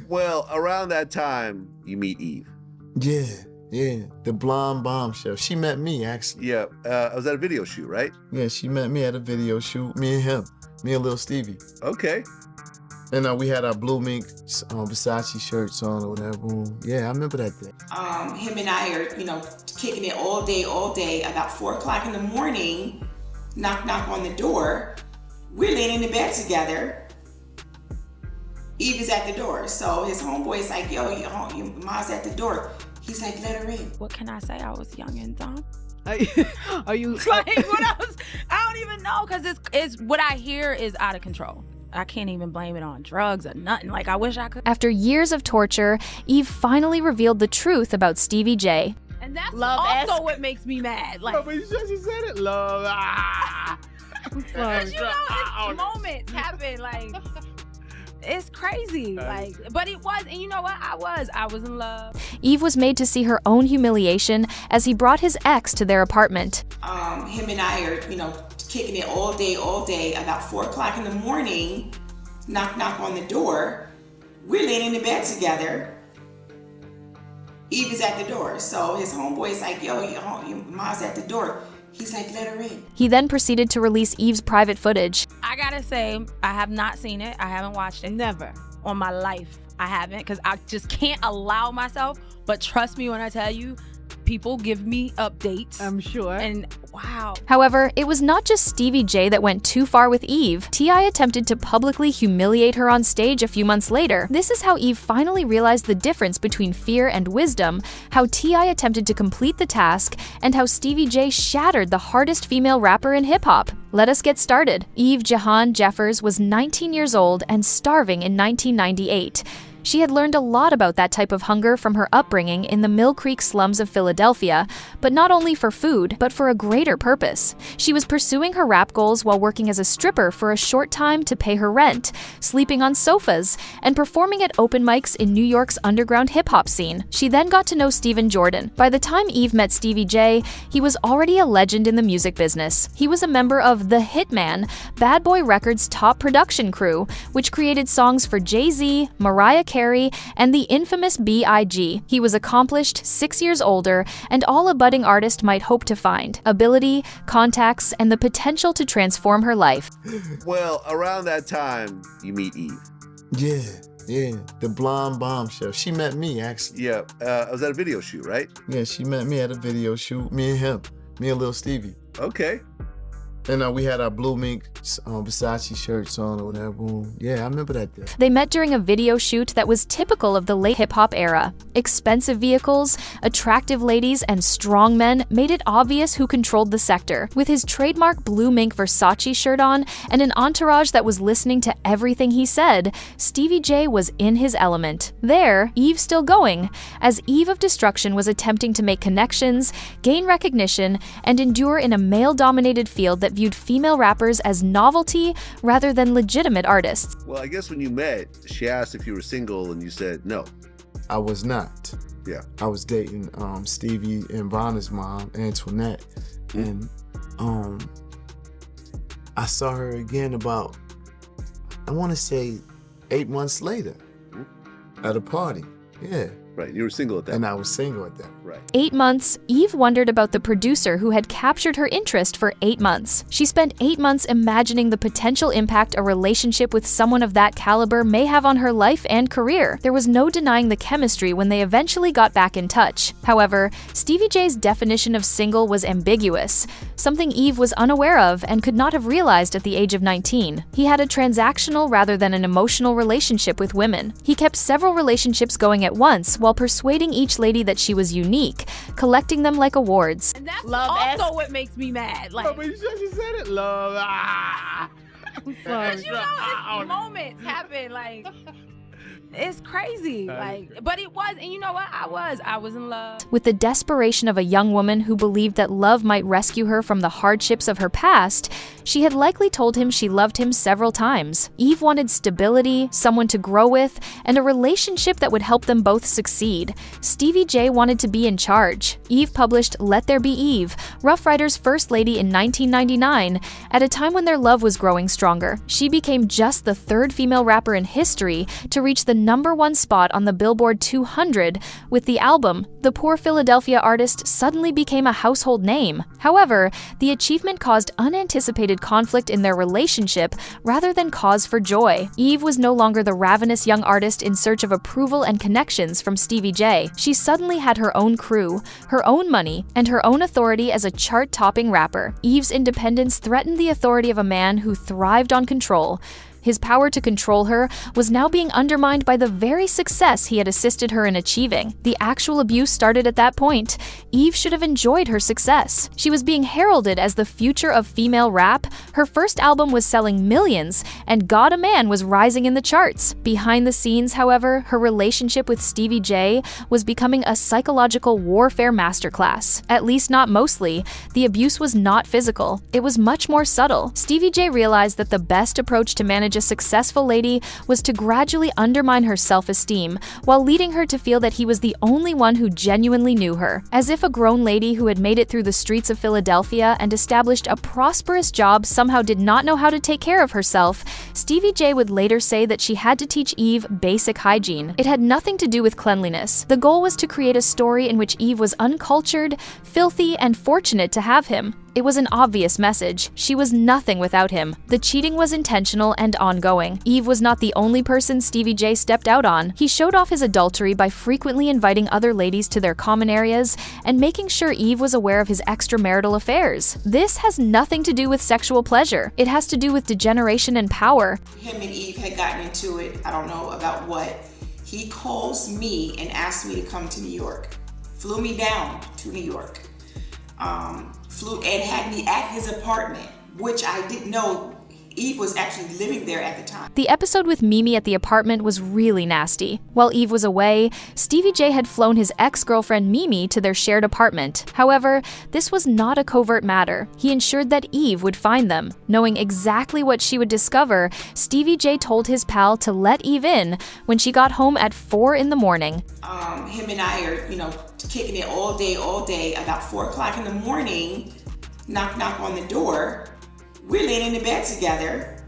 Well, around that time, you meet Eve. Yeah, the blonde bombshell. She met me, actually. Yeah, I was at a video shoot, right? Yeah, she met me at a video shoot. Me and him. Me and Lil Stevie. Okay. And we had our blue mink Versace shirts on or whatever. Yeah, I remember that day. Him and I are, kicking it all day. About 4 o'clock in the morning, knock on the door. We're laying in the bed together. Eve is at the door. So his homeboy's like, yo, your mom's at the door. He's like, let her in. What can I say? I was young and dumb. Are you Like, what else? I don't even know, because it's what I hear is out of control. I can't even blame it on drugs or nothing. Like, I wish I could. After years of torture, Eve finally revealed the truth about Stevie J. And that's Love-esque. also what makes me mad. Like, But you just said it, love. because it's moments happen. Like, it's crazy. Like, but it was, and you know what? I was in love. Eve was made to see her own humiliation as he brought his ex to their apartment. Him and I are, kicking it all day. About 4 o'clock in the morning, knock on the door. We're laying in the bed together. Eve is at the door. So his homeboy's like, yo, your mom's at the door. He's like, let her in. He then proceeded to release Eve's private footage. I gotta say, I have not seen it. I haven't watched it. Never. On my life, I haven't, because I just can't allow myself. But trust me when I tell you, people give me updates. I'm sure. And wow. However, it was not just Stevie J that went too far with Eve. T.I. attempted to publicly humiliate her on stage a few months later. This is how Eve finally realized the difference between fear and wisdom, how T.I. attempted to complete the task, and how Stevie J shattered the hardest female rapper in hip-hop. Let us get started. Eve Jahan Jeffers was 19 years old and starving in 1998. She had learned a lot about that type of hunger from her upbringing in the Mill Creek slums of Philadelphia, but not only for food, but for a greater purpose. She was pursuing her rap goals while working as a stripper for a short time to pay her rent, sleeping on sofas, and performing at open mics in New York's underground hip-hop scene. She then got to know Stephen Jordan. By the time Eve met Stevie J, he was already a legend in the music business. He was a member of The Hitman, Bad Boy Records' top production crew, which created songs for Jay-Z, Mariah Carey, and the infamous B.I.G. He was accomplished, 6 years older, and all a budding artist might hope to find: ability, contacts, and the potential to transform her life. Well, around that time, you meet Eve. Yeah, the blonde bombshell. She met me, actually. Yeah, I was at a video shoot, right? Yeah, she met me at a video shoot. Me and him. Me and Lil Stevie. Okay. And we had our blue mink Versace shirts on or whatever. Yeah, I remember that day. They met during a video shoot that was typical of the late hip-hop era. Expensive vehicles, attractive ladies, and strong men made it obvious who controlled the sector. With his trademark blue mink Versace shirt on and an entourage that was listening to everything he said, Stevie J was in his element. There, Eve still going, as Eve of Destruction was attempting to make connections, gain recognition, and endure in a male-dominated field that viewed female rappers as novelty rather than legitimate artists. Well, I guess when you met, she asked if you were single and you said no. I was not. Yeah. I was dating Stevie and Vonna's mom, Antoinette. And I saw her again about, I want to say 8 months later at a party. Yeah. Right, you were single at that And point. I was single at that. Right. 8 months, Eve wondered about the producer who had captured her interest for 8 months. She spent 8 months imagining the potential impact a relationship with someone of that caliber may have on her life and career. There was no denying the chemistry when they eventually got back in touch. However, Stevie J's definition of single was ambiguous, something Eve was unaware of and could not have realized at the age of 19. He had a transactional rather than an emotional relationship with women. He kept several relationships going at once while persuading each lady that she was unique, collecting them like awards. And that's Love-esque. also what makes me mad. Like, But you just said it, love. because you know, it's moments happen. Like, it's crazy. Like, but it was, and you know what? I was in love. With the desperation of a young woman who believed that love might rescue her from the hardships of her past, she had likely told him she loved him several times. Eve wanted stability, someone to grow with, and a relationship that would help them both succeed. Stevie J wanted to be in charge. Eve published Let There Be Eve, Rough Riders' first lady in 1999, at a time when their love was growing stronger. She became just the third female rapper in history to reach the #1 spot on the Billboard 200. With the album, the poor Philadelphia artist suddenly became a household name. However, the achievement caused unanticipated conflict in their relationship rather than cause for joy. Eve was no longer the ravenous young artist in search of approval and connections from Stevie J. She suddenly had her own crew, her own money, and her own authority as a chart-topping rapper. Eve's independence threatened the authority of a man who thrived on control. His power to control her was now being undermined by the very success he had assisted her in achieving. The actual abuse started at that point. Eve should have enjoyed her success. She was being heralded as the future of female rap. Her first album was selling millions, and God a Man was rising in the charts. Behind the scenes, however, her relationship with Stevie J was becoming a psychological warfare masterclass. At least not mostly. The abuse was not physical. It was much more subtle. Stevie J realized that the best approach to manage a successful lady was to gradually undermine her self-esteem, while leading her to feel that he was the only one who genuinely knew her. As if a grown lady who had made it through the streets of Philadelphia and established a prosperous job somehow did not know how to take care of herself, Stevie J would later say that she had to teach Eve basic hygiene. It had nothing to do with cleanliness. The goal was to create a story in which Eve was uncultured, filthy, and fortunate to have him. It was an obvious message. She was nothing without him. The cheating was intentional and ongoing. Eve was not the only person Stevie J stepped out on. He showed off his adultery by frequently inviting other ladies to their common areas and making sure Eve was aware of his extramarital affairs. This has nothing to do with sexual pleasure. It has to do with degeneration and power. Him and Eve had gotten into it, I don't know about what. He calls me and asked me to come to New York. Flew me down to New York. Flew and had me at his apartment, which I didn't know Eve was actually living there at the time. The episode with Mimi at the apartment was really nasty. While Eve was away, Stevie J had flown his ex-girlfriend Mimi to their shared apartment. However, this was not a covert matter. He ensured that Eve would find them. Knowing exactly what she would discover, Stevie J told his pal to let Eve in when she got home at 4 in the morning. Him and I are, kicking it all day. About 4 o'clock in the morning, knock on the door. We're laying in the bed together.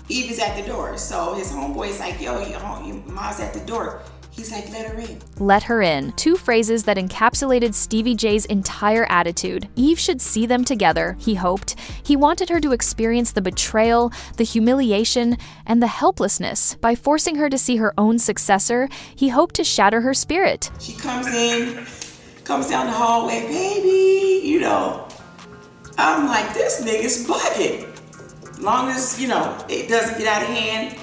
Eve is at the door. So his homeboy's like, yo, your mom's at the door. He's like, let her in. Let her in. 2 phrases that encapsulated Stevie J's entire attitude. Eve should see them together, he hoped. He wanted her to experience the betrayal, the humiliation, and the helplessness. By forcing her to see her own successor, he hoped to shatter her spirit. She comes down the hallway, baby, I'm like, this nigga's bugging. Long as, it doesn't get out of hand,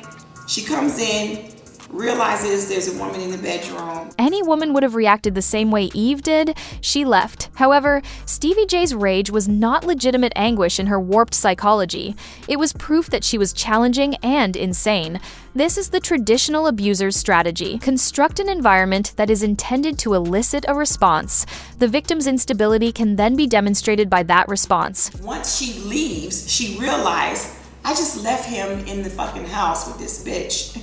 she comes in, realizes there's a woman in the bedroom. Any woman would have reacted the same way Eve did. She left. However, Stevie J's rage was not legitimate anguish in her warped psychology. It was proof that she was challenging and insane. This is the traditional abuser's strategy. Construct an environment that is intended to elicit a response. The victim's instability can then be demonstrated by that response. Once she leaves, she realized, I just left him in the fucking house with this bitch.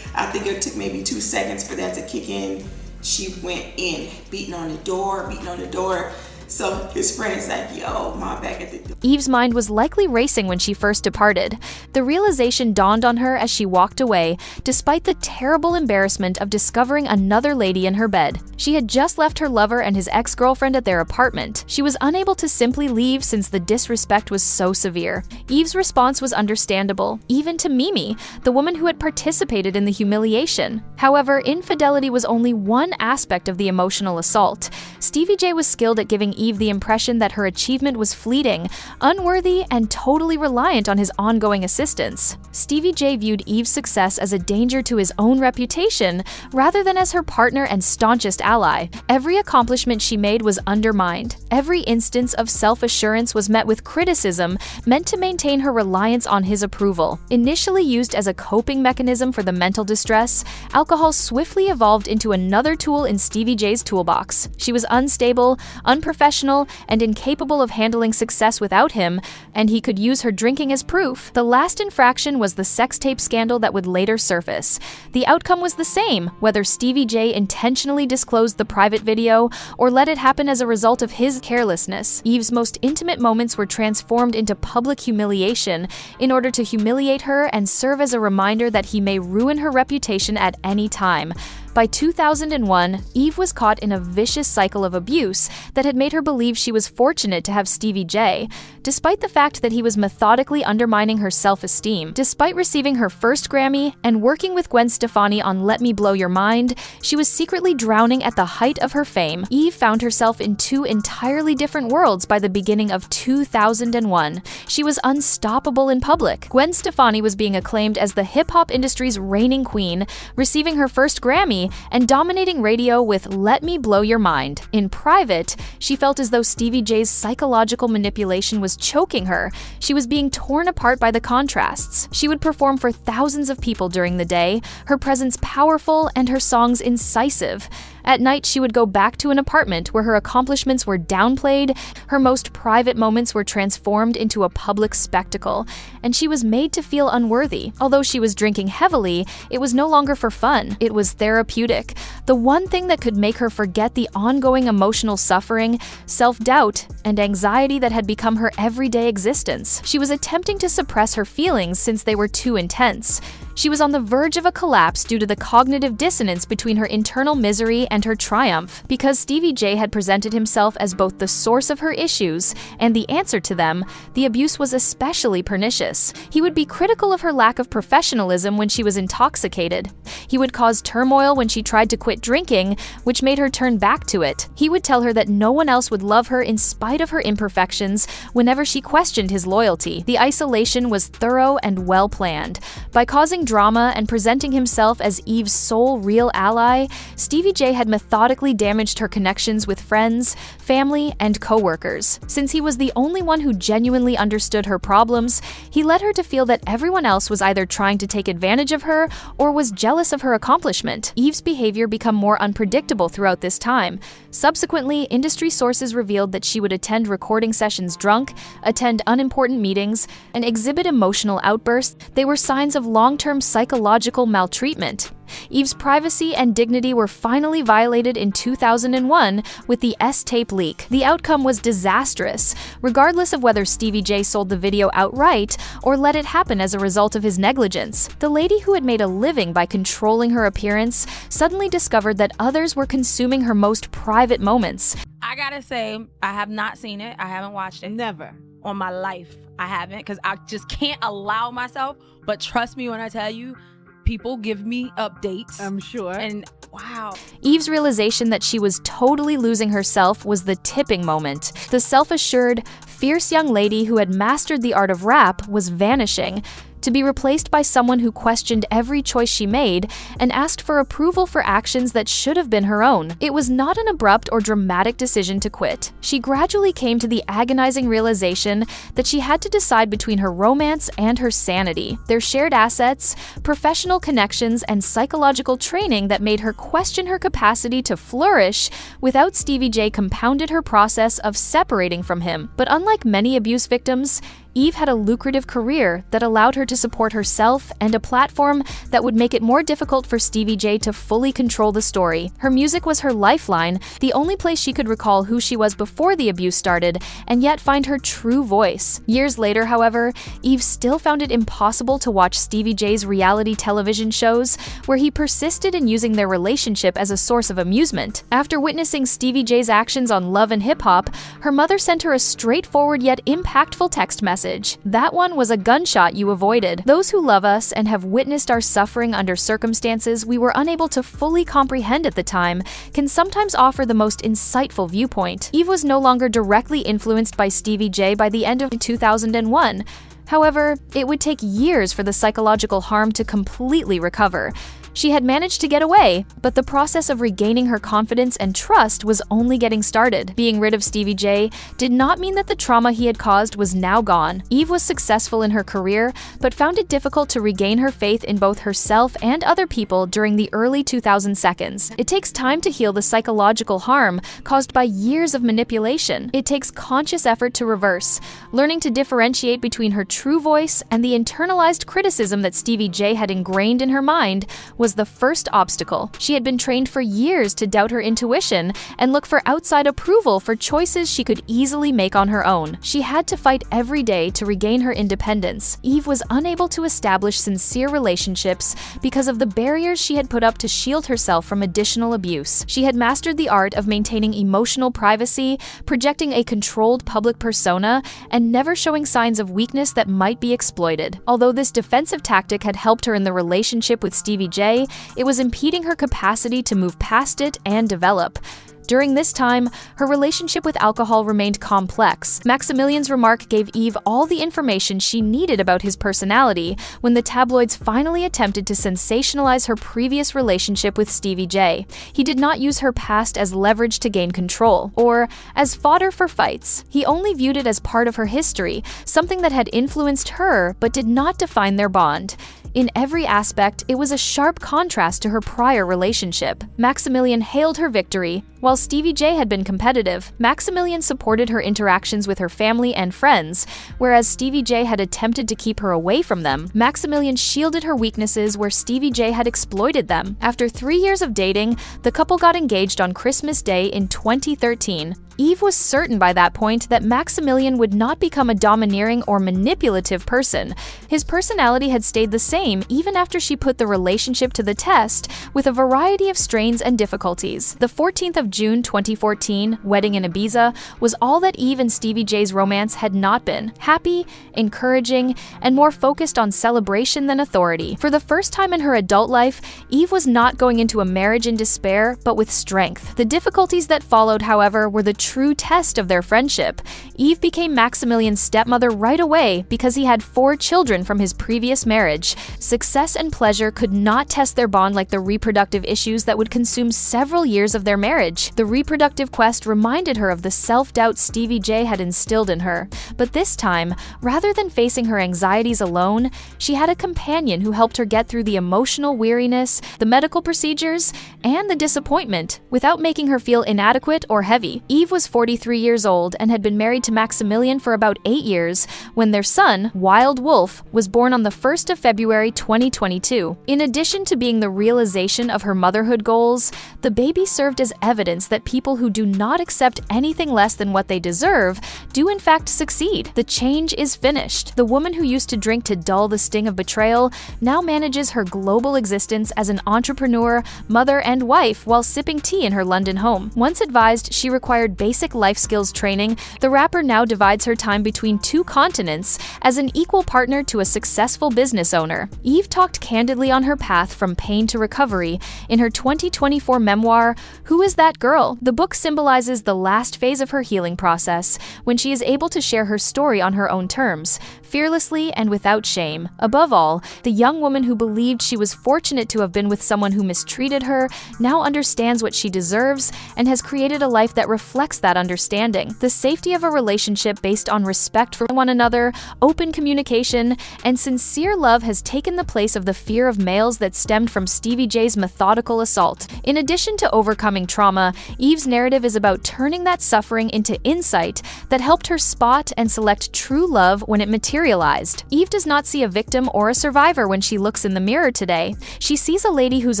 I think it took maybe 2 seconds for that to kick in. She went in, beating on the door. So his friend is like, yo, Mom back at the door. Eve's mind was likely racing when she first departed. The realization dawned on her as she walked away, despite the terrible embarrassment of discovering another lady in her bed. She had just left her lover and his ex-girlfriend at their apartment. She was unable to simply leave since the disrespect was so severe. Eve's response was understandable, even to Mimi, the woman who had participated in the humiliation. However, infidelity was only one aspect of the emotional assault. Stevie J was skilled at giving Eve the impression that her achievement was fleeting, unworthy, and totally reliant on his ongoing assistance. Stevie J viewed Eve's success as a danger to his own reputation, rather than as her partner and staunchest ally. Every accomplishment she made was undermined. Every instance of self-assurance was met with criticism, meant to maintain her reliance on his approval. Initially used as a coping mechanism for the mental distress, alcohol swiftly evolved into another tool in Stevie J's toolbox. She was unstable, unprofessional, unprofessional and incapable of handling success without him, and he could use her drinking as proof. The last infraction was the sex tape scandal that would later surface. The outcome was the same, whether Stevie J intentionally disclosed the private video or let it happen as a result of his carelessness. Eve's most intimate moments were transformed into public humiliation in order to humiliate her and serve as a reminder that he may ruin her reputation at any time. By 2001, Eve was caught in a vicious cycle of abuse that had made her believe she was fortunate to have Stevie J, despite the fact that he was methodically undermining her self-esteem. Despite receiving her first Grammy and working with Gwen Stefani on Let Me Blow Your Mind, she was secretly drowning at the height of her fame. Eve found herself in two entirely different worlds by the beginning of 2001. She was unstoppable in public. Gwen Stefani was being acclaimed as the hip-hop industry's reigning queen, receiving her first Grammy and dominating radio with Let Me Blow Your Mind. In private, she felt as though Stevie J's psychological manipulation was choking her. She was being torn apart by the contrasts. She would perform for thousands of people during the day, her presence powerful and her songs incisive. At night, she would go back to an apartment where her accomplishments were downplayed, her most private moments were transformed into a public spectacle, and she was made to feel unworthy. Although she was drinking heavily, it was no longer for fun, it was therapeutic. The one thing that could make her forget the ongoing emotional suffering, self-doubt, and anxiety that had become her everyday existence. She was attempting to suppress her feelings since they were too intense. She was on the verge of a collapse due to the cognitive dissonance between her internal misery and her triumph. Because Stevie J had presented himself as both the source of her issues and the answer to them, the abuse was especially pernicious. He would be critical of her lack of professionalism when she was intoxicated. He would cause turmoil when she tried to quit drinking, which made her turn back to it. He would tell her that no one else would love her in spite of her imperfections whenever she questioned his loyalty. The isolation was thorough and well planned. By causing drama and presenting himself as Eve's sole real ally, Stevie J had methodically damaged her connections with friends, family, and co-workers. Since he was the only one who genuinely understood her problems, he led her to feel that everyone else was either trying to take advantage of her or was jealous of her accomplishment. Eve's behavior became more unpredictable throughout this time. Subsequently, industry sources revealed that she would attend recording sessions drunk, attend unimportant meetings, and exhibit emotional outbursts. They were signs of long-term psychological maltreatment. Eve's privacy and dignity were finally violated in 2001 with the S-tape leak. The outcome was disastrous, regardless of whether Stevie J sold the video outright or let it happen as a result of his negligence. The lady who had made a living by controlling her appearance suddenly discovered that others were consuming her most private moments. I gotta say, I have not seen it. I haven't watched it. Never. On my life, I haven't, because I just can't allow myself. But trust me when I tell you, people give me updates. I'm sure. And wow. Eve's realization that she was totally losing herself was the tipping moment. The self-assured, fierce young lady who had mastered the art of rap was vanishing, to be replaced by someone who questioned every choice she made and asked for approval for actions that should have been her own. It was not an abrupt or dramatic decision to quit. She gradually came to the agonizing realization that she had to decide between her romance and her sanity, their shared assets, professional connections, and psychological training that made her question her capacity to flourish without Stevie J compounded her process of separating from him. But unlike many abuse victims, Eve had a lucrative career that allowed her to support herself and a platform that would make it more difficult for Stevie J to fully control the story. Her music was her lifeline, the only place she could recall who she was before the abuse started, and yet find her true voice. Years later, however, Eve still found it impossible to watch Stevie J's reality television shows, where he persisted in using their relationship as a source of amusement. After witnessing Stevie J's actions on Love and Hip Hop, her mother sent her a straightforward yet impactful text message. That one was a gunshot you avoided. Those who love us and have witnessed our suffering under circumstances we were unable to fully comprehend at the time can sometimes offer the most insightful viewpoint. Eve was no longer directly influenced by Stevie J by the end of 2001. However, it would take years for the psychological harm to completely recover. She had managed to get away, but the process of regaining her confidence and trust was only getting started. Being rid of Stevie J did not mean that the trauma he had caused was now gone. Eve was successful in her career, but found it difficult to regain her faith in both herself and other people during the early 2010s. It takes time to heal the psychological harm caused by years of manipulation. It takes conscious effort to reverse, learning to differentiate between her true voice and the internalized criticism that Stevie J had ingrained in her mind was the first obstacle. She had been trained for years to doubt her intuition and look for outside approval for choices she could easily make on her own. She had to fight every day to regain her independence. Eve was unable to establish sincere relationships because of the barriers she had put up to shield herself from additional abuse. She had mastered the art of maintaining emotional privacy, projecting a controlled public persona, and never showing signs of weakness that might be exploited. Although this defensive tactic had helped her in the relationship with Stevie J, it was impeding her capacity to move past it and develop. During this time, her relationship with alcohol remained complex. Maximilian's remark gave Eve all the information she needed about his personality when the tabloids finally attempted to sensationalize her previous relationship with Stevie J. He did not use her past as leverage to gain control, or as fodder for fights. He only viewed it as part of her history, something that had influenced her but did not define their bond. In every aspect, it was a sharp contrast to her prior relationship. Maximilian hailed her victory. While Stevie J had been competitive, Maximilian supported her interactions with her family and friends, whereas Stevie J had attempted to keep her away from them. Maximilian shielded her weaknesses where Stevie J had exploited them. After 3 years of dating, the couple got engaged on Christmas Day in 2013. Eve was certain by that point that Maximilian would not become a domineering or manipulative person. His personality had stayed the same even after she put the relationship to the test, with a variety of strains and difficulties. The 14th of June 2014 wedding in Ibiza was all that Eve and Stevie J's romance had not been: happy, encouraging, and more focused on celebration than authority. For the first time in her adult life, Eve was not going into a marriage in despair, but with strength. The difficulties that followed, however, were the true test of their friendship. Eve became Maximilian's stepmother right away because he had 4 children from his previous marriage. Success and pleasure could not test their bond like the reproductive issues that would consume several years of their marriage. The reproductive quest reminded her of the self-doubt Stevie J had instilled in her. But this time, rather than facing her anxieties alone, she had a companion who helped her get through the emotional weariness, the medical procedures, and the disappointment without making her feel inadequate or heavy. Eve was 43 years old and had been married to Maximilian for about 8 years when their son, Wild Wolf, was born on the 1st of February 2022. In addition to being the realization of her motherhood goals, the baby served as evidence that people who do not accept anything less than what they deserve do in fact succeed. The change is finished. The woman who used to drink to dull the sting of betrayal now manages her global existence as an entrepreneur, mother, and wife while sipping tea in her London home. Once advised she required basic life skills training, the rapper now divides her time between 2 continents as an equal partner to a successful business owner. Eve talked candidly on her path from pain to recovery in her 2024 memoir, Who Is That Girl? The book symbolizes the last phase of her healing process, when she is able to share her story on her own terms, fearlessly and without shame. Above all, the young woman who believed she was fortunate to have been with someone who mistreated her now understands what she deserves and has created a life that reflects that understanding. The safety of a relationship based on respect for one another, open communication, and sincere love has taken the place of the fear of males that stemmed from Stevie J's methodical assault. In addition to overcoming trauma, Eve's narrative is about turning that suffering into insight that helped her spot and select true love when it materialized. Eve does not see a victim or a survivor when she looks in the mirror today. She sees a lady whose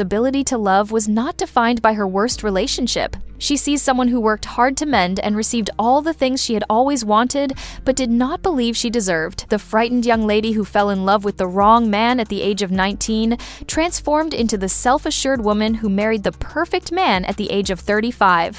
ability to love was not defined by her worst relationship. She sees someone who worked hard to mend and received all the things she had always wanted, but did not believe she deserved. The frightened young lady who fell in love with the wrong man at the age of 19 transformed into the self-assured woman who married the perfect man at the age of 35.